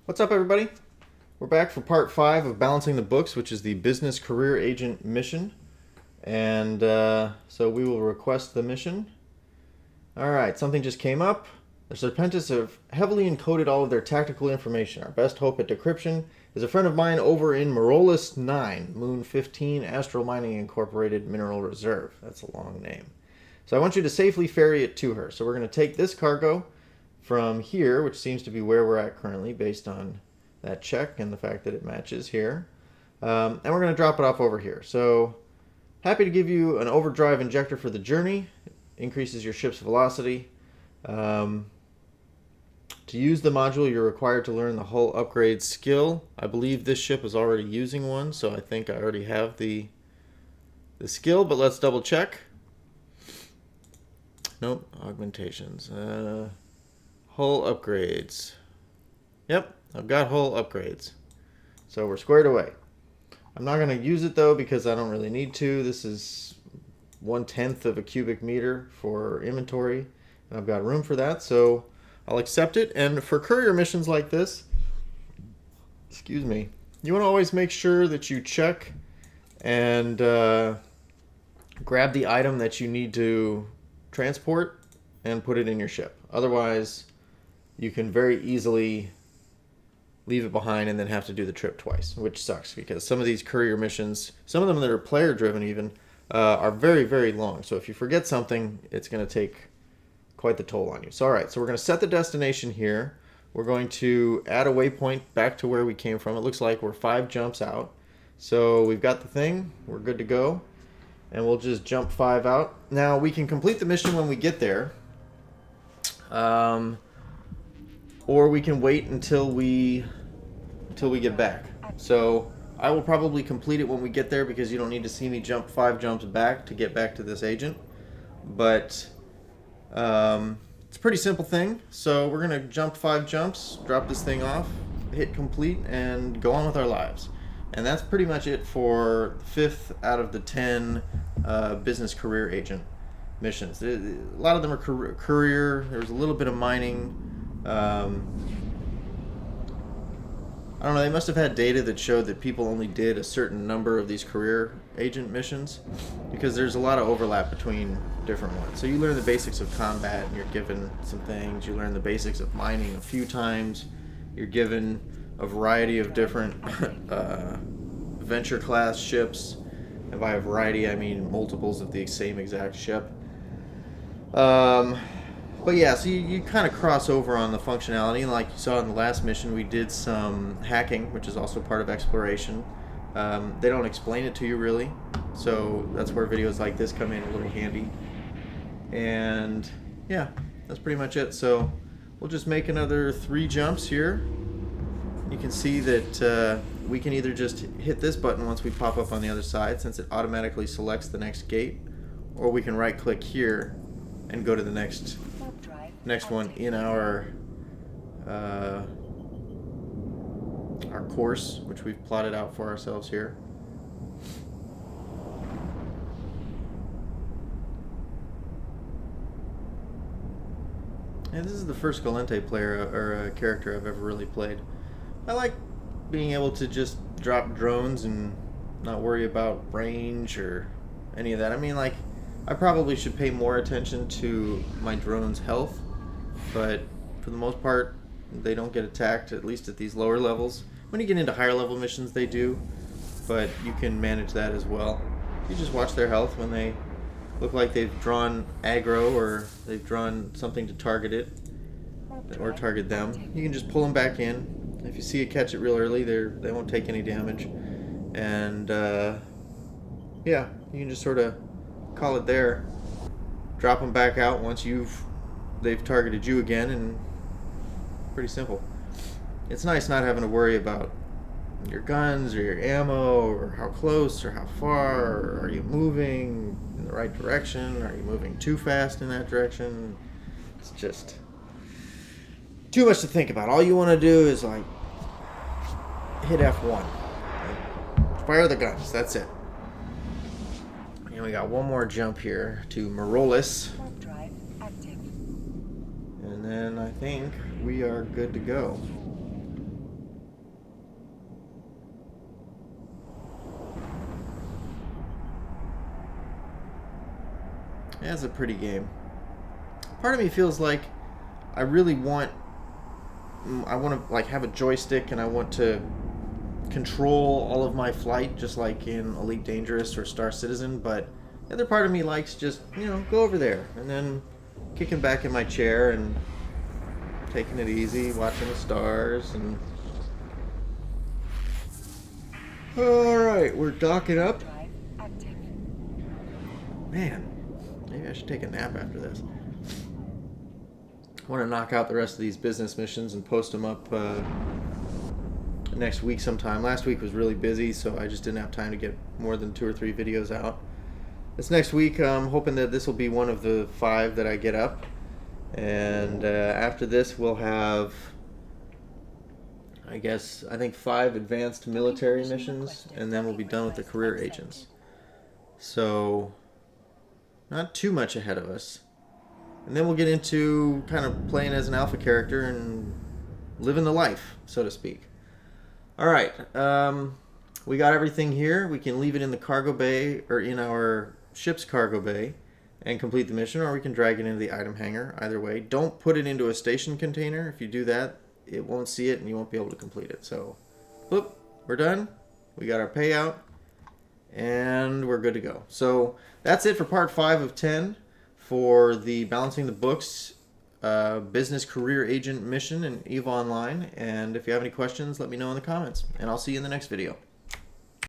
What's up, everybody? We're back for part 5 of Balancing the Books, which is the Business Career Agent mission. And so we will request the mission. Alright, something just came up. The Serpentis have heavily encoded all of their tactical information. Our best hope at decryption is a friend of mine over in Morolus 9, Moon 15, Astral Mining Incorporated Mineral Reserve. That's a long name. So I want you to safely ferry it to her. So we're going to take this cargo from here, which seems to be where we're at currently based on that check and the fact that it matches here. And we're going to drop it off over here. So happy to give you an overdrive injector for the journey. It increases your ship's velocity. To use the module, you're required to learn the hull upgrade skill. I believe this ship is already using one, so I think I already have the skill, but let's double check. Nope, augmentations. Hull upgrades. Yep, I've got hull upgrades. So we're squared away. I'm not going to use it though because I don't really need to. This is 1/10 of a cubic meter for inventory, and I've got room for that, so I'll accept it. And for courier missions like this, excuse me, you want to always make sure that you check and grab the item that you need to transport and put it in your ship. Otherwise, you can very easily leave it behind and then have to do the trip twice, which sucks because some of these courier missions, some of them that are player driven even, are very, very long. So if you forget something, it's going to take quite the toll on you. So all right, so we're going to set the destination here. We're going to add a waypoint back to where we came from. It looks like we're 5 jumps out. So we've got the thing. We're good to go. And we'll just jump 5 out. Now we can complete the mission when we get there. Or we can wait until we get back. So I will probably complete it when we get there because you don't need to see me jump 5 jumps back to get back to this agent. But it's a pretty simple thing. So we're gonna jump 5 jumps, drop this thing off, hit complete, and go on with our lives. And that's pretty much it for the 5th out of the 10 business career agent missions. A lot of them are courier. There's a little bit of mining. I don't know, they must have had data that showed that people only did a certain number of these career agent missions because there's a lot of overlap between different ones. So you learn the basics of combat and you're given some things. You learn the basics of mining a few times. You're given a variety of different venture class ships. And by a variety, I mean multiples of the same exact ship. But yeah, so you kind of cross over on the functionality, and like you saw in the last mission, we did some hacking, which is also part of exploration. They don't explain it to you really, so that's where videos like this come in a little handy. And yeah, that's pretty much it. So we'll just make another 3 jumps here. You can see that we can either just hit this button once we pop up on the other side, since it automatically selects the next gate, or we can right click here and go to the next one in our course, which we've plotted out for ourselves here. And this is the first Galente player or character I've ever really played. I like being able to just drop drones and not worry about range or any of that. I mean, like, I probably should pay more attention to my drone's health, but for the most part, they don't get attacked, at least at these lower levels. When you get into higher level missions, they do, but you can manage that as well. You just watch their health when they look like they've drawn aggro or they've drawn something to target it or target them. You can just pull them back in. If you see it catch it real early, they won't take any damage. And yeah, you can just sort of call it there. Drop them back out once they've targeted you again, and pretty simple. It's nice not having to worry about your guns or your ammo or how close or how far, or are you moving in the right direction, are you moving too fast in that direction. It's just too much to think about. All you want to do is like hit F1, fire the guns, that's it. And we got one more jump here to Morolus. And then I think we are good to go. Yeah, it's a pretty game. Part of me feels like I really want to like have a joystick, and I want to control all of my flight just like in Elite Dangerous or Star Citizen, but the other part of me likes just, go over there and then kicking back in my chair and taking it easy, watching the stars. And all right, we're docking up. Man, maybe I should take a nap after this. I want to knock out the rest of these business missions and post them up next week sometime. Last week was really busy, so I just didn't have time to get more than 2 or 3 videos out. This next week, I'm hoping that this will be one of the 5 that I get up. And after this, we'll have, I think 5 advanced military missions, and then we'll be done with the career agents. So, not too much ahead of us. And then we'll get into kind of playing as an alpha character and living the life, so to speak. All right, we got everything here. We can leave it in the cargo bay, or in our ship's cargo bay, and complete the mission, or we can drag it into the item hangar. Either way, don't put it into a station container. If you do that, it won't see it and you won't be able to complete it. So, boop, we're done. We got our payout, and we're good to go. So that's it for part 5 of 10 for the Balancing the Books business career agent mission in EVE Online. And if you have any questions, let me know in the comments, and I'll see you in the next video.